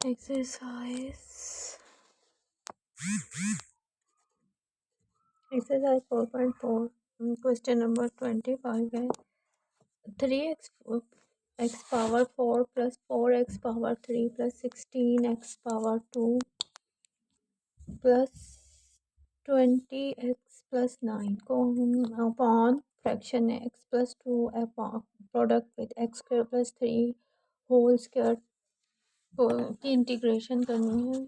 Exercise 4.4 question number 25 है 3x power 4 plus 4x power 3 plus 16x power 2 plus 20x plus 9 को हम upon fraction x plus 2 upon product with x square plus 3 whole square की integration करनी है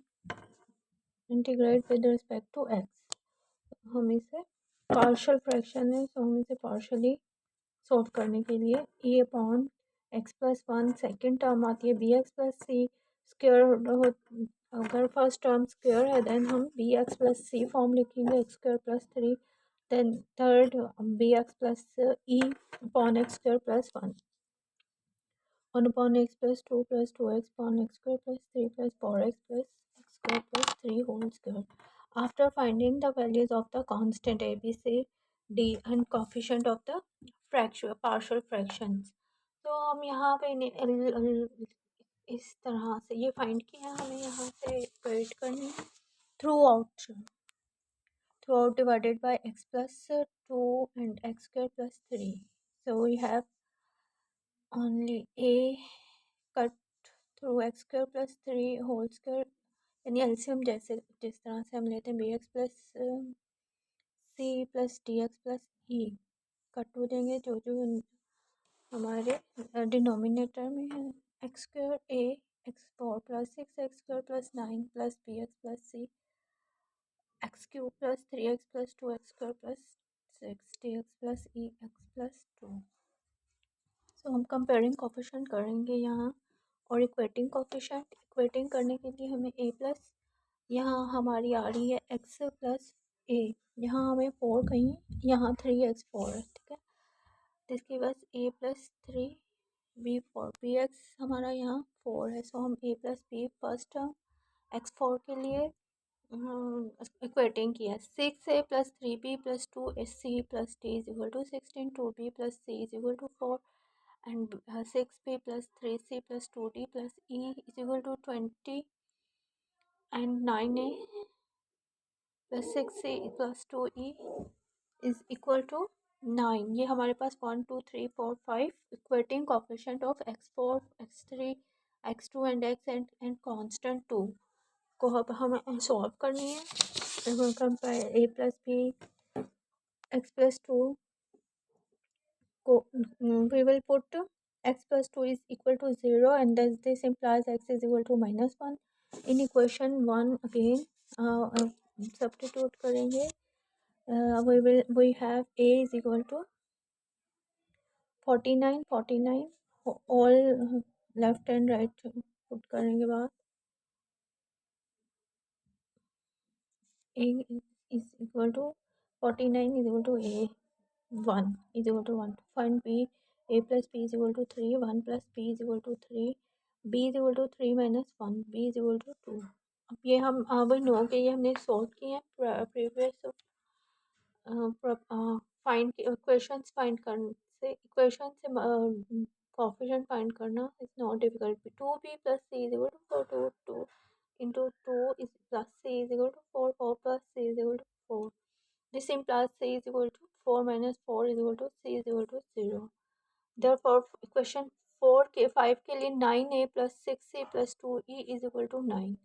integrate with respect to x हम इसे partial fraction है तो हम इसे पार्शली सॉल्व करने के लिए e upon x plus one second term आती है b x plus c square अगर फर्स्ट टर्म स्क्वेयर है देन हम b x plus c form लिखेंगे x square plus three then third b x plus e upon x square plus one 1 upon x plus 2 plus 2x upon x square plus 3 plus 4x plus x square plus 3 whole square. After finding the values of the constant a, b, c, d and coefficient of the partial fractions. तो हम यहाँ पे इस तरह से ये find किया हमें यहाँ से इक्वेट करनी है throughout divided by x plus 2 and x square plus 3. So we have only a cut through X square plus three whole square यानी एलसीएम जैसे जिस तरह से हम लेते हैं B x plus C plus D X plus E cut हो जाएंगे जो जो हमारे डिनोमिनेटर में है X square A X four plus six X square plus nine plus B x plus C X cube plus three X plus two X square plus six D X plus E x plus two. So हम comparing coefficient करेंगे यहाँ और equating coefficient equating करने के लिए हमें ए plus यहाँ हमारी आ रही है एक्स प्लस ए यहाँ हमें फोर कहीं यहाँ थ्री एक्स फोर है ठीक है जिसकी बस A plus three B four B X हमारा यहाँ फोर है सो हम A plus B first term X four के लिए इक्वेटिंग किया six A plus three B plus two C plus D is equal to sixteen two B plus C is equal to four and 6b plus 3c plus 2d plus e is equal to 20 and 9a plus 6c plus 2e is equal to 9। ये हमारे पास 1 2 3 4 5 equating coefficient of x4 x3 x2 and x and constant 2 को अब हमें solve करनी है compare a plus b x plus 2 we will put x plus 2 is equal to 0 and thus this implies x is equal to minus 1 in equation 1 again substitute करेंगे we have a is equal to 49 all left and right put करेंगे बाद a is equal to 49 is equal to a 1 is equal to 1 to find b a plus b is equal to 3 1 plus b is equal to 3 b is equal to 3 minus 1 b is equal to 2। अब ये हम अब no के ये हमने solve किए हैं previous find equations find करने से इक्वेशन से कोफिशिएंट फाइंड करना is not difficult 2b plus c is equal to 4 2 into 2 is plus c is equal to 4 4 plus c is equal to 4। This implies c is equal to 4 minus 4 is equal to c is equal to 0। Therefore, equation 4 के 5 के लिए 9a plus 6c plus 2e is equal to 9।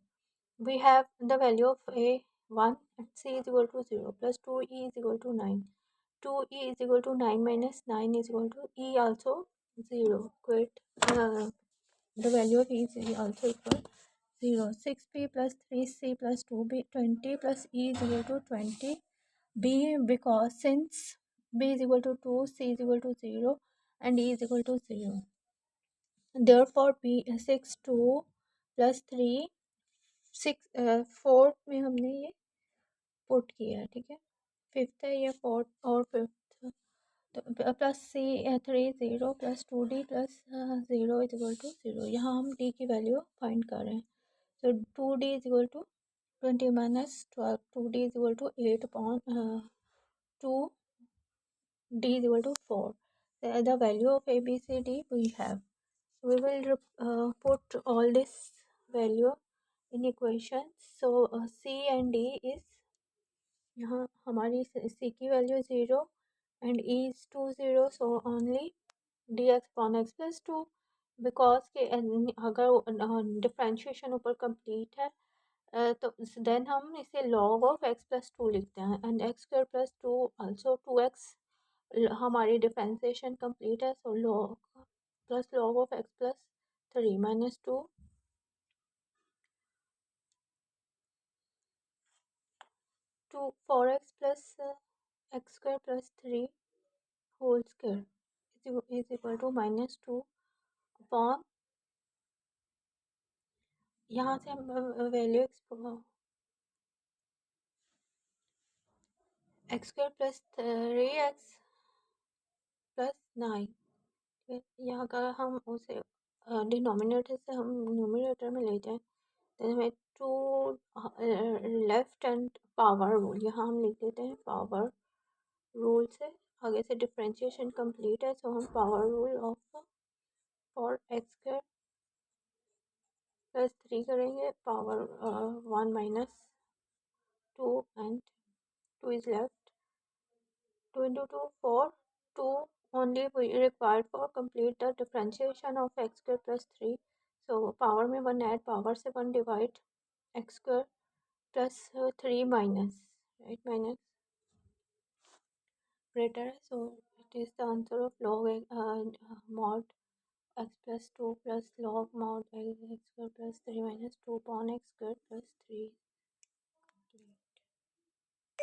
We have the value of a 1 and c is equal to 0 plus 2e is equal to 9। 2e is equal to 9 minus 9 is equal to e also 0। Quit. The value of e is also equal 0। 6b plus 3c plus 2b 20 plus e is equal to 20 b because since b is equal to 2 c is equal to 0 and e is equal to 0 therefore b 6 2 plus 3 6 4 में हमने ये put किया है ठीक है fifth है ये fourth और फिफ्थ तो plus c 3 0 plus 2d plus 0 is equal to 0। यहाँ हम d की वैल्यू फाइंड कर रहे हैं so 2d is equal to 20 minus 12 2d is equal to 8 upon 2d is equal to 4। The value of a b c d we have we will put all this value in equation. So C and D is, यहाँ हमारी C की value 0 and E is 2 0, so only dx upon x plus 2, because के अगर differentiation ऊपर complete है तो then हम इसे log ऑफ x प्लस 2 लिखते हैं, and x square plus 2 also 2x, हमारी डिफ्रेंशिएशन कंप्लीट है, सो log plus log of x plus 3 minus 2 2 4x plus x square plus 3 whole square is equal to minus 2 upon, यहाँ से हम value x square plus 3x plus 9, यहाँ का हम उसे डिनोमिनेटर से हम न्यूमरेटर में ले जाएं तो हमें 2 लेफ्ट एंड पावर रूल, यहाँ हम लिख देते हैं पावर रूल से, आगे से डिफ्रेंशिएशन कंप्लीट है, सो हम power rule of for x square plus 3 करेंगे, power 1 minus 2 and 2 is left, 2 into 2 4, 2 only we required for complete the differentiation of x square plus 3, so power में 1 add, power से 1 divide, x square plus 3 minus, right, minus greater, so it is the answer of log mod x plus 2 plus log mod x square plus 3 minus 2 upon x square plus 3.